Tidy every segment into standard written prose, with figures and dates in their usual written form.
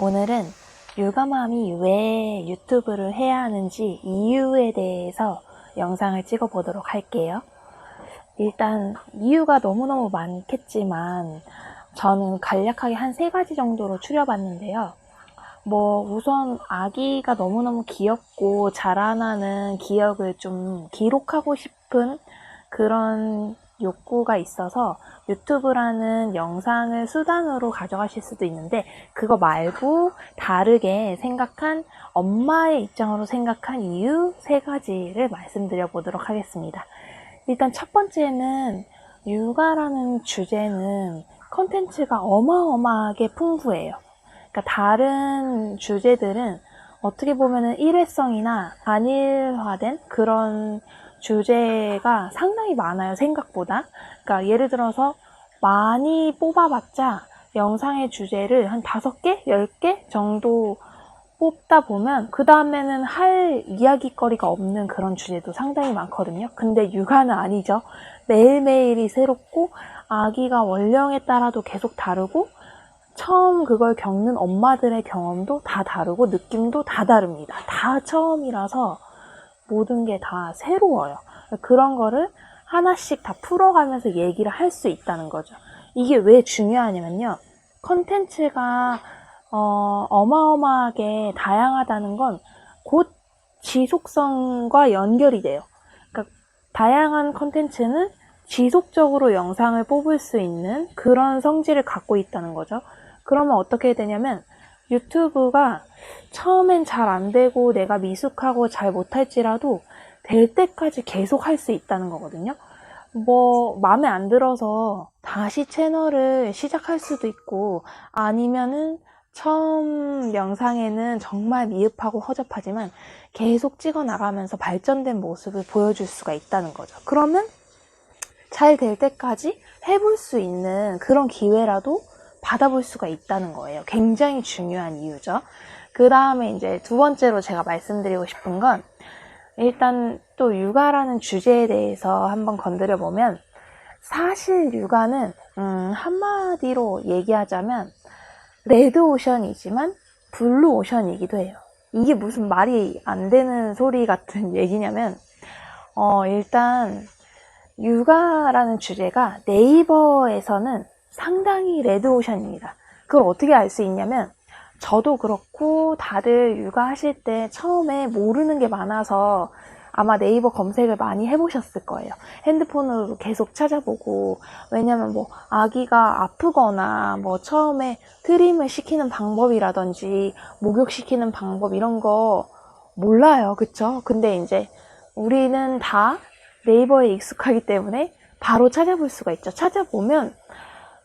오늘은 육아맘이 왜 유튜브를 해야 하는지 이유에 대해서 영상을 찍어 보도록 할게요. 일단 이유가 너무너무 많겠지만 저는 간략하게 한 3가지 정도로 추려봤는데요. 우선 아기가 너무너무 귀엽고 자라나는 기억을 좀 기록하고 싶은 그런 욕구가 있어서 유튜브라는 영상을 수단으로 가져가실 수도 있는데, 그거 말고 다르게 생각한, 엄마의 입장으로 생각한 이유 3가지를 말씀드려 보도록 하겠습니다. 일단 첫 번째는 육아라는 주제는 컨텐츠가 어마어마하게 풍부해요. 그러니까 다른 주제들은 어떻게 보면은 일회성이나 단일화된 그런 주제가 상당히 많아요, 생각보다. 그러니까 예를 들어서 많이 뽑아봤자 영상의 주제를 한 5개, 10개 정도 뽑다 보면 그 다음에는 할 이야기거리가 없는 그런 주제도 상당히 많거든요. 근데 육아는 아니죠. 매일매일이 새롭고 아기가 원령에 따라도 계속 다르고 처음 그걸 겪는 엄마들의 경험도 다 다르고 느낌도 다 다릅니다. 다 처음이라서 모든 게 다 새로워요. 그런 거를 하나씩 다 풀어가면서 얘기를 할 수 있다는 거죠. 이게 왜 중요하냐면요. 컨텐츠가 어마어마하게 다양하다는 건 곧 지속성과 연결이 돼요. 그러니까 다양한 컨텐츠는 지속적으로 영상을 뽑을 수 있는 그런 성질을 갖고 있다는 거죠. 그러면 어떻게 되냐면 유튜브가 처음엔 잘 안 되고 내가 미숙하고 잘 못할지라도 될 때까지 계속 할 수 있다는 거거든요. 마음에 안 들어서 다시 채널을 시작할 수도 있고, 아니면은 처음 영상에는 정말 미흡하고 허접하지만 계속 찍어 나가면서 발전된 모습을 보여줄 수가 있다는 거죠. 그러면 잘 될 때까지 해볼 수 있는 그런 기회라도 받아볼 수가 있다는 거예요. 굉장히 중요한 이유죠. 그 다음에 이제 2번째로 제가 말씀드리고 싶은 건, 일단 또 육아라는 주제에 대해서 한번 건드려 보면, 사실 육아는 한마디로 얘기하자면 레드오션이지만 블루오션이기도 해요. 이게 무슨 말이 안 되는 소리 같은 얘기냐면, 일단 육아라는 주제가 네이버에서는 상당히 레드오션입니다. 그걸 어떻게 알 수 있냐면, 저도 그렇고 다들 육아하실 때 처음에 모르는 게 많아서 아마 네이버 검색을 많이 해보셨을 거예요. 핸드폰으로 계속 찾아보고, 왜냐면 아기가 아프거나 처음에 트림을 시키는 방법이라든지 목욕시키는 방법 이런 거 몰라요. 그쵸? 근데 이제 우리는 다 네이버에 익숙하기 때문에 바로 찾아볼 수가 있죠. 찾아보면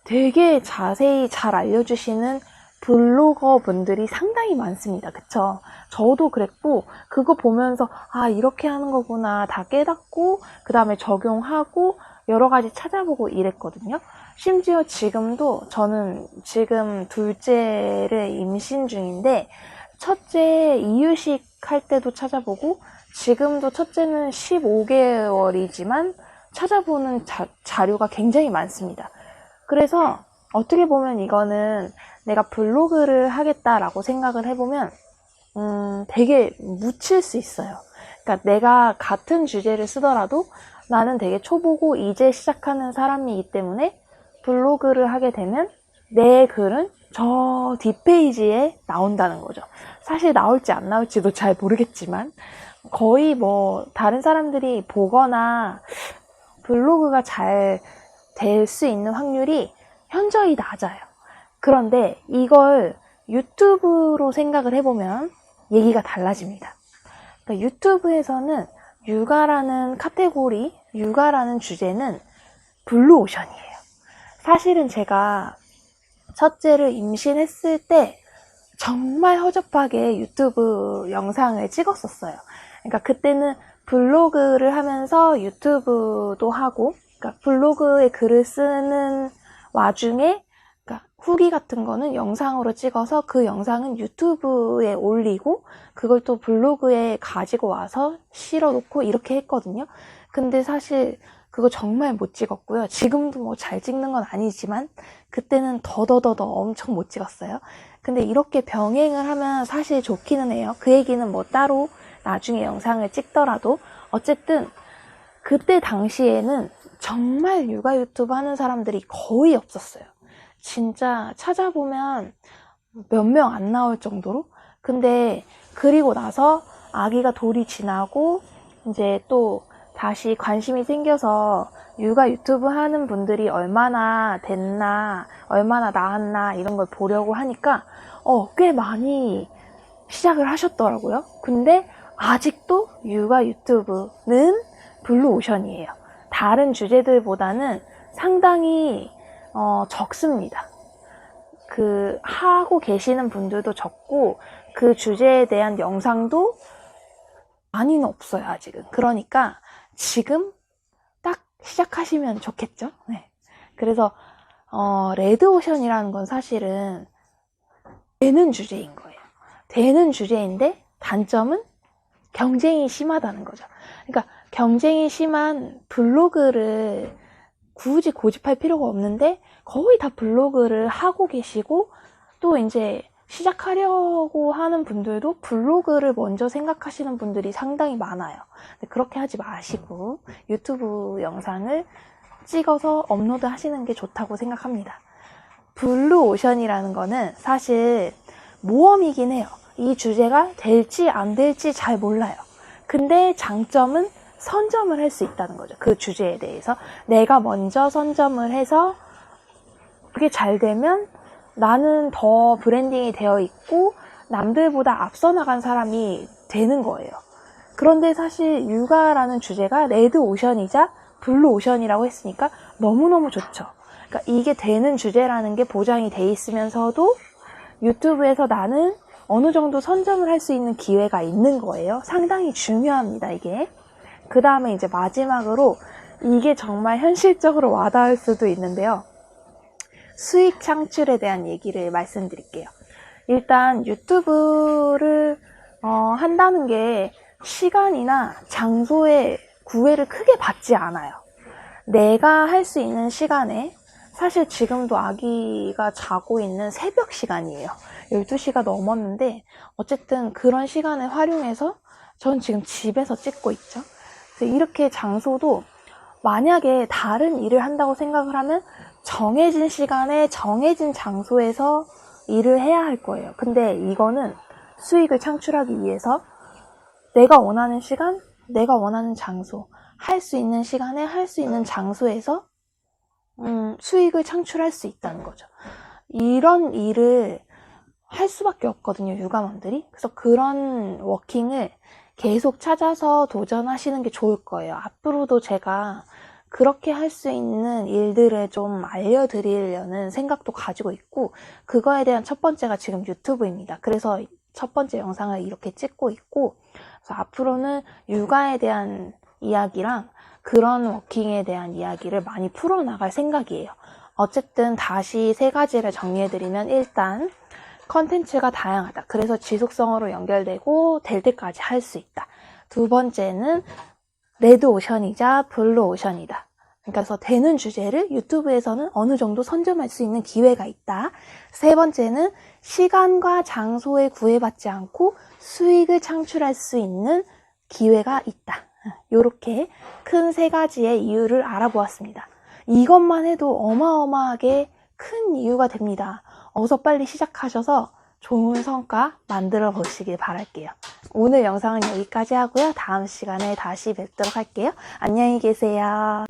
되게 자세히 잘 알려주시는 블로거 분들이 상당히 많습니다. 그쵸? 저도 그랬고, 그거 보면서 이렇게 하는 거구나 다 깨닫고 그 다음에 적용하고 여러 가지 찾아보고 이랬거든요. 심지어 지금도, 저는 지금 둘째를 임신 중인데 첫째 이유식 할 때도 찾아보고, 지금도 첫째는 15개월이지만 찾아보는 자료가 굉장히 많습니다. 그래서 어떻게 보면 이거는 내가 블로그를 하겠다라고 생각을 해보면 되게 묻힐 수 있어요. 그러니까 내가 같은 주제를 쓰더라도 나는 되게 초보고 이제 시작하는 사람이기 때문에 블로그를 하게 되면 내 글은 저 뒷페이지에 나온다는 거죠. 사실 나올지 안 나올지도 잘 모르겠지만 거의 다른 사람들이 보거나 블로그가 잘 될 수 있는 확률이 현저히 낮아요. 그런데 이걸 유튜브로 생각을 해보면 얘기가 달라집니다. 그러니까 유튜브에서는 육아라는 카테고리, 육아라는 주제는 블루오션이에요. 사실은 제가 첫째를 임신했을 때 정말 허접하게 유튜브 영상을 찍었었어요. 그러니까 그때는 블로그를 하면서 유튜브도 하고, 그러니까 블로그에 글을 쓰는 와중에 후기 같은 거는 영상으로 찍어서 그 영상은 유튜브에 올리고 그걸 또 블로그에 가지고 와서 실어놓고 이렇게 했거든요. 근데 사실 그거 정말 못 찍었고요. 지금도 잘 찍는 건 아니지만 그때는 더더더 엄청 못 찍었어요. 근데 이렇게 병행을 하면 사실 좋기는 해요. 그 얘기는 뭐 따로 나중에 영상을 찍더라도 어쨌든 그때 당시에는 정말 육아 유튜브 하는 사람들이 거의 없었어요. 진짜 찾아보면 몇 명 안 나올 정도로. 근데 그리고 나서 아기가 돌이 지나고 이제 또 다시 관심이 생겨서 육아 유튜브 하는 분들이 얼마나 됐나, 얼마나 나았나 이런 걸 보려고 하니까 꽤 많이 시작을 하셨더라고요. 근데 아직도 육아 유튜브는 블루오션이에요. 다른 주제들보다는 상당히 적습니다. 하고 계시는 분들도 적고 그 주제에 대한 영상도 많이는 없어요, 아직은. 그러니까 지금 딱 시작하시면 좋겠죠? 네. 그래서 레드오션이라는 건 사실은 되는 주제인 거예요. 되는 주제인데 단점은 경쟁이 심하다는 거죠. 그러니까 경쟁이 심한 블로그를 굳이 고집할 필요가 없는데 거의 다 블로그를 하고 계시고 또 이제 시작하려고 하는 분들도 블로그를 먼저 생각하시는 분들이 상당히 많아요. 근데 그렇게 하지 마시고 유튜브 영상을 찍어서 업로드 하시는 게 좋다고 생각합니다. 블루오션이라는 거는 사실 모험이긴 해요. 이 주제가 될지 안 될지 잘 몰라요. 근데 장점은 선점을 할 수 있다는 거죠. 그 주제에 대해서 내가 먼저 선점을 해서 그게 잘 되면 나는 더 브랜딩이 되어 있고 남들보다 앞서 나간 사람이 되는 거예요. 그런데 사실 육아라는 주제가 레드오션이자 블루오션이라고 했으니까 너무너무 좋죠. 그러니까 이게 되는 주제라는 게 보장이 돼 있으면서도 유튜브에서 나는 어느 정도 선점을 할 수 있는 기회가 있는 거예요. 상당히 중요합니다, 이게. 그 다음에 이제 마지막으로 이게 정말 현실적으로 와닿을 수도 있는데요. 수익 창출에 대한 얘기를 말씀드릴게요. 일단 유튜브를 한다는 게 시간이나 장소의 구애를 크게 받지 않아요. 내가 할 수 있는 시간에 사실 지금도 아기가 자고 있는 새벽 시간이에요. 12시가 넘었는데 어쨌든 그런 시간을 활용해서 전 지금 집에서 찍고 있죠. 그래서 이렇게 장소도 만약에 다른 일을 한다고 생각을 하면 정해진 시간에 정해진 장소에서 일을 해야 할 거예요. 근데 이거는 수익을 창출하기 위해서 내가 원하는 시간, 내가 원하는 장소, 할 수 있는 시간에 할 수 있는 장소에서 수익을 창출할 수 있다는 거죠. 이런 일을 할 수밖에 없거든요, 육아맘들이. 그래서 그런 워킹을 계속 찾아서 도전하시는 게 좋을 거예요. 앞으로도 제가 그렇게 할 수 있는 일들을 좀 알려드리려는 생각도 가지고 있고, 그거에 대한 첫 번째가 지금 유튜브입니다. 그래서 첫 번째 영상을 이렇게 찍고 있고, 그래서 앞으로는 육아에 대한 이야기랑 그런 워킹에 대한 이야기를 많이 풀어나갈 생각이에요. 어쨌든 다시 세 가지를 정리해드리면, 일단 컨텐츠가 다양하다. 그래서 지속성으로 연결되고 될 때까지 할 수 있다. 두 번째는 레드오션이자 블루오션이다. 그래서 되는 주제를 유튜브에서는 어느 정도 선점할 수 있는 기회가 있다. 세 번째는 시간과 장소에 구애받지 않고 수익을 창출할 수 있는 기회가 있다. 이렇게 큰 세 가지의 이유를 알아보았습니다. 이것만 해도 어마어마하게 큰 이유가 됩니다. 어서 빨리 시작하셔서 좋은 성과 만들어 보시길 바랄게요. 오늘 영상은 여기까지 하고요. 다음 시간에 다시 뵙도록 할게요. 안녕히 계세요.